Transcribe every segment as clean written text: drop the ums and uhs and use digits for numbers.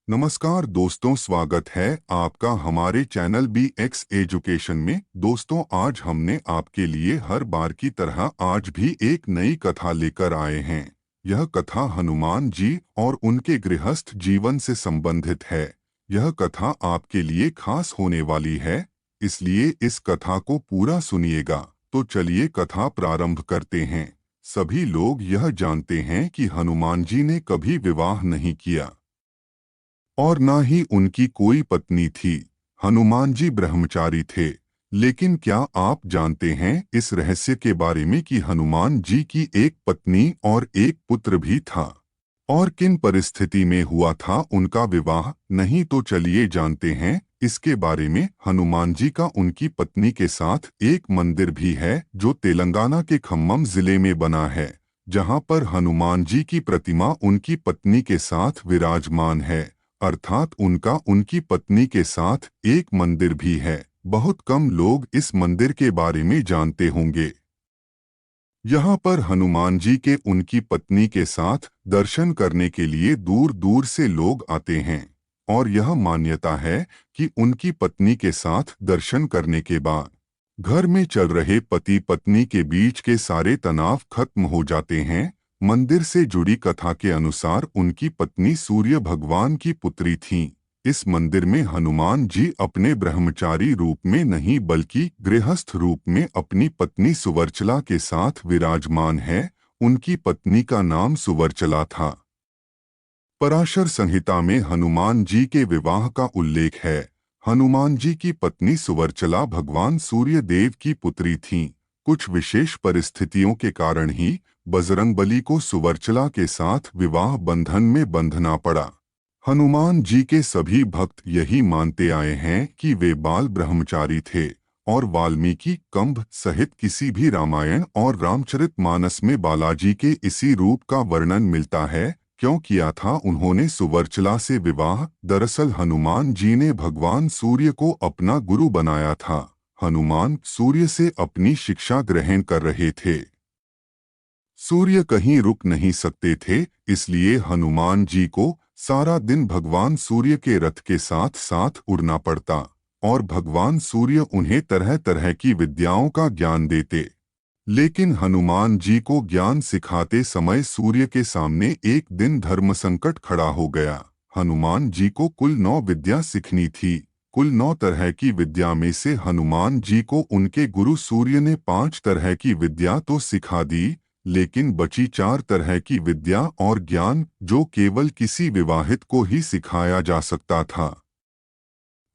नमस्कार दोस्तों, स्वागत है आपका हमारे चैनल बी एक्स एजुकेशन में। दोस्तों, आज हमने आपके लिए हर बार की तरह आज भी एक नई कथा लेकर आए हैं। यह कथा हनुमान जी और उनके गृहस्थ जीवन से संबंधित है। यह कथा आपके लिए खास होने वाली है, इसलिए इस कथा को पूरा सुनिएगा। तो चलिए कथा प्रारंभ करते हैं। सभी लोग यह जानते हैं कि हनुमान जी ने कभी विवाह नहीं किया और ना ही उनकी कोई पत्नी थी। हनुमान जी ब्रह्मचारी थे। लेकिन क्या आप जानते हैं इस रहस्य के बारे में कि हनुमान जी की एक पत्नी और एक पुत्र भी था? और किन परिस्थिति में हुआ था उनका विवाह? नहीं तो चलिए जानते हैं इसके बारे में। हनुमान जी का उनकी पत्नी के साथ एक मंदिर भी है जो तेलंगाना के खम्मम जिले में बना है, जहां पर हनुमान जी की प्रतिमा उनकी पत्नी के साथ विराजमान है। अर्थात उनका उनकी पत्नी के साथ एक मंदिर भी है। बहुत कम लोग इस मंदिर के बारे में जानते होंगे। यहाँ पर हनुमान जी के उनकी पत्नी के साथ दर्शन करने के लिए दूर दूर से लोग आते हैं। और यह मान्यता है कि उनकी पत्नी के साथ दर्शन करने के बाद घर में चल रहे पति पत्नी के बीच के सारे तनाव खत्म हो जाते हैं। मंदिर से जुड़ी कथा के अनुसार उनकी पत्नी सूर्य भगवान की पुत्री थीं। इस मंदिर में हनुमान जी अपने ब्रह्मचारी रूप में नहीं बल्कि गृहस्थ रूप में अपनी पत्नी सुवर्चला के साथ विराजमान है। उनकी पत्नी का नाम सुवर्चला था। पराशर संहिता में हनुमान जी के विवाह का उल्लेख है। हनुमान जी की पत्नी सुवर्चला भगवान सूर्य देव की पुत्री थीं। कुछ विशेष परिस्थितियों के कारण ही बजरंगबली को सुवर्चला के साथ विवाह बंधन में बंधना पड़ा। हनुमान जी के सभी भक्त यही मानते आए हैं कि वे बाल ब्रह्मचारी थे और वाल्मीकि कंभ सहित किसी भी रामायण और रामचरितमानस में बालाजी के इसी रूप का वर्णन मिलता है। क्यों किया था उन्होंने सुवर्चला से विवाह? दरअसल हनुमान जी ने भगवान सूर्य को अपना गुरु बनाया था। हनुमान सूर्य से अपनी शिक्षा ग्रहण कर रहे थे। सूर्य कहीं रुक नहीं सकते थे, इसलिए हनुमान जी को सारा दिन भगवान सूर्य के रथ के साथ साथ उड़ना पड़ता और भगवान सूर्य उन्हें तरह तरह की विद्याओं का ज्ञान देते। लेकिन हनुमान जी को ज्ञान सिखाते समय सूर्य के सामने एक दिन धर्म संकट खड़ा हो गया। हनुमान जी को कुल 9 विद्या सीखनी थी। कुल 9 तरह की विद्या में से हनुमान जी को उनके गुरु सूर्य ने 5 तरह की विद्या तो सिखा दी, लेकिन बची 4 तरह की विद्या और ज्ञान जो केवल किसी विवाहित को ही सिखाया जा सकता था।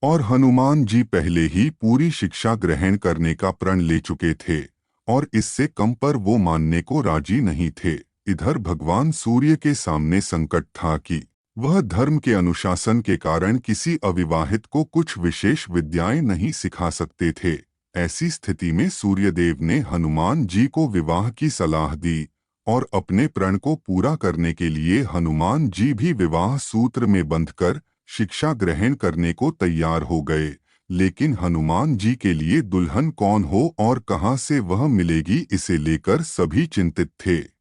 और हनुमान जी पहले ही पूरी शिक्षा ग्रहण करने का प्रण ले चुके थे और इससे कम पर वो मानने को राजी नहीं थे। इधर भगवान सूर्य के सामने संकट था कि वह धर्म के अनुशासन के कारण किसी अविवाहित को कुछ विशेष विद्याएं नहीं सिखा सकते थे। ऐसी स्थिति में सूर्यदेव ने हनुमान जी को विवाह की सलाह दी और अपने प्रण को पूरा करने के लिए हनुमान जी भी विवाह सूत्र में बंधकर शिक्षा ग्रहण करने को तैयार हो गए। लेकिन हनुमान जी के लिए दुल्हन कौन हो और कहां से वह मिलेगी, इसे लेकर सभी चिंतित थे।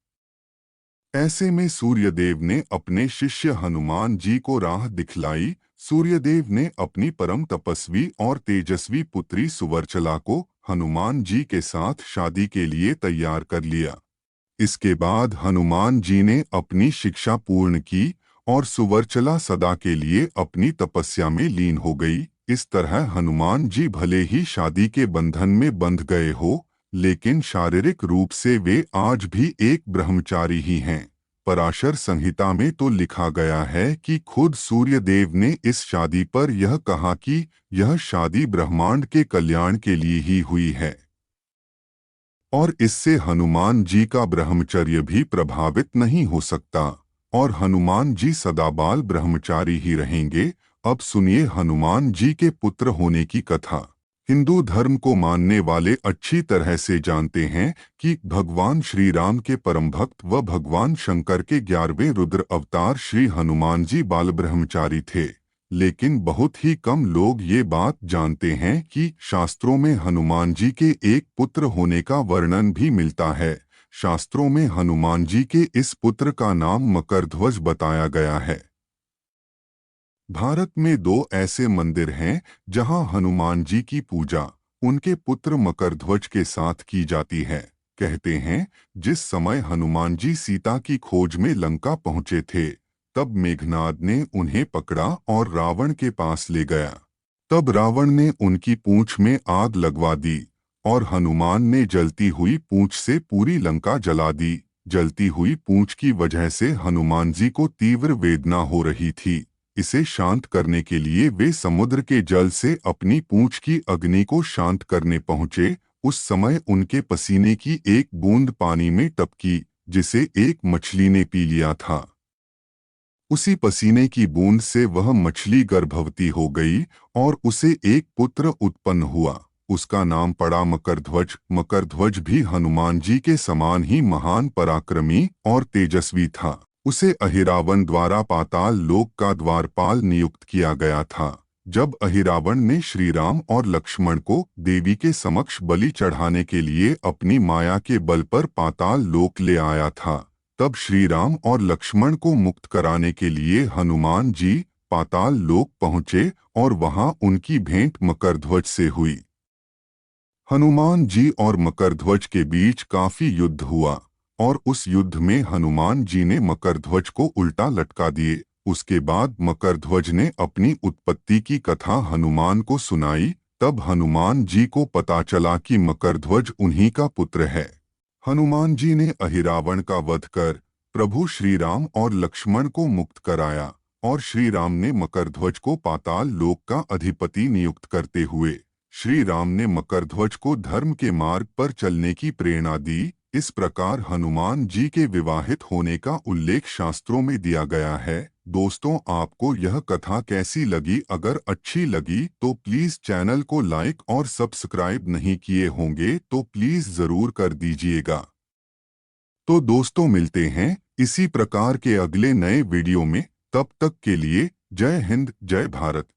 ऐसे में सूर्यदेव ने अपने शिष्य हनुमान जी को राह दिखलाई। सूर्यदेव ने अपनी परम तपस्वी और तेजस्वी पुत्री सुवर्चला को हनुमान जी के साथ शादी के लिए तैयार कर लिया। इसके बाद हनुमान जी ने अपनी शिक्षा पूर्ण की और सुवर्चला सदा के लिए अपनी तपस्या में लीन हो गई। इस तरह हनुमान जी भले ही शादी के बंधन में बंध गए हो, लेकिन शारीरिक रूप से वे आज भी एक ब्रह्मचारी ही हैं। पराशर संहिता में तो लिखा गया है कि खुद सूर्यदेव ने इस शादी पर यह कहा कि यह शादी ब्रह्मांड के कल्याण के लिए ही हुई है और इससे हनुमान जी का ब्रह्मचर्य भी प्रभावित नहीं हो सकता और हनुमान जी सदा बाल ब्रह्मचारी ही रहेंगे। अब सुनिए हनुमान जी के पुत्र होने की कथा। हिंदू धर्म को मानने वाले अच्छी तरह से जानते हैं कि भगवान श्री राम के परम भक्त व भगवान शंकर के 11वें रुद्र अवतार श्री हनुमान जी बाल ब्रह्मचारी थे। लेकिन बहुत ही कम लोग ये बात जानते हैं कि शास्त्रों में हनुमान जी के एक पुत्र होने का वर्णन भी मिलता है। शास्त्रों में हनुमान जी के इस पुत्र का नाम मकरध्वज बताया गया है। भारत में दो ऐसे मंदिर हैं जहां हनुमान जी की पूजा उनके पुत्र मकरध्वज के साथ की जाती है। कहते हैं जिस समय हनुमान जी सीता की खोज में लंका पहुंचे थे, तब मेघनाद ने उन्हें पकड़ा और रावण के पास ले गया। तब रावण ने उनकी पूंछ में आग लगवा दी और हनुमान ने जलती हुई पूंछ से पूरी लंका जला दी। जलती हुई पूंछ की वजह से हनुमान जी को तीव्र वेदना हो रही थी। इसे शांत करने के लिए वे समुद्र के जल से अपनी पूंछ की अग्नि को शांत करने पहुंचे। उस समय उनके पसीने की एक बूंद पानी में टपकी, जिसे एक मछली ने पी लिया था। उसी पसीने की बूंद से वह मछली गर्भवती हो गई और उसे एक पुत्र उत्पन्न हुआ। उसका नाम पड़ा मकरध्वज। मकरध्वज भी हनुमान जी के समान ही महान पराक्रमी और तेजस्वी था। उसे अहिरावण द्वारा पाताल लोक का द्वारपाल नियुक्त किया गया था। जब अहिरावण ने श्री राम और लक्ष्मण को देवी के समक्ष बलि चढ़ाने के लिए अपनी माया के बल पर पाताल लोक ले आया था, तब श्री राम और लक्ष्मण को मुक्त कराने के लिए हनुमान जी पाताल लोक पहुंचे और वहां उनकी भेंट मकरध्वज से हुई। हनुमान जी और मकरध्वज के बीच काफी युद्ध हुआ और उस युद्ध में हनुमान जी ने मकरध्वज को उल्टा लटका दिए। उसके बाद मकरध्वज ने अपनी उत्पत्ति की कथा हनुमान को सुनाई। तब हनुमान जी को पता चला कि मकरध्वज उन्हीं का पुत्र है। हनुमान जी ने अहिरावण का वध कर प्रभु श्री राम और लक्ष्मण को मुक्त कराया और श्री राम ने मकरध्वज को पाताल लोक का अधिपति नियुक्त करते हुए श्री राम ने मकरध्वज को धर्म के मार्ग पर चलने की प्रेरणा दी। इस प्रकार हनुमान जी के विवाहित होने का उल्लेख शास्त्रों में दिया गया है। दोस्तों, आपको यह कथा कैसी लगी? अगर अच्छी लगी तो प्लीज चैनल को लाइक और सब्सक्राइब नहीं किए होंगे तो प्लीज जरूर कर दीजिएगा। तो दोस्तों, मिलते हैं इसी प्रकार के अगले नए वीडियो में। तब तक के लिए जय हिंद, जय भारत।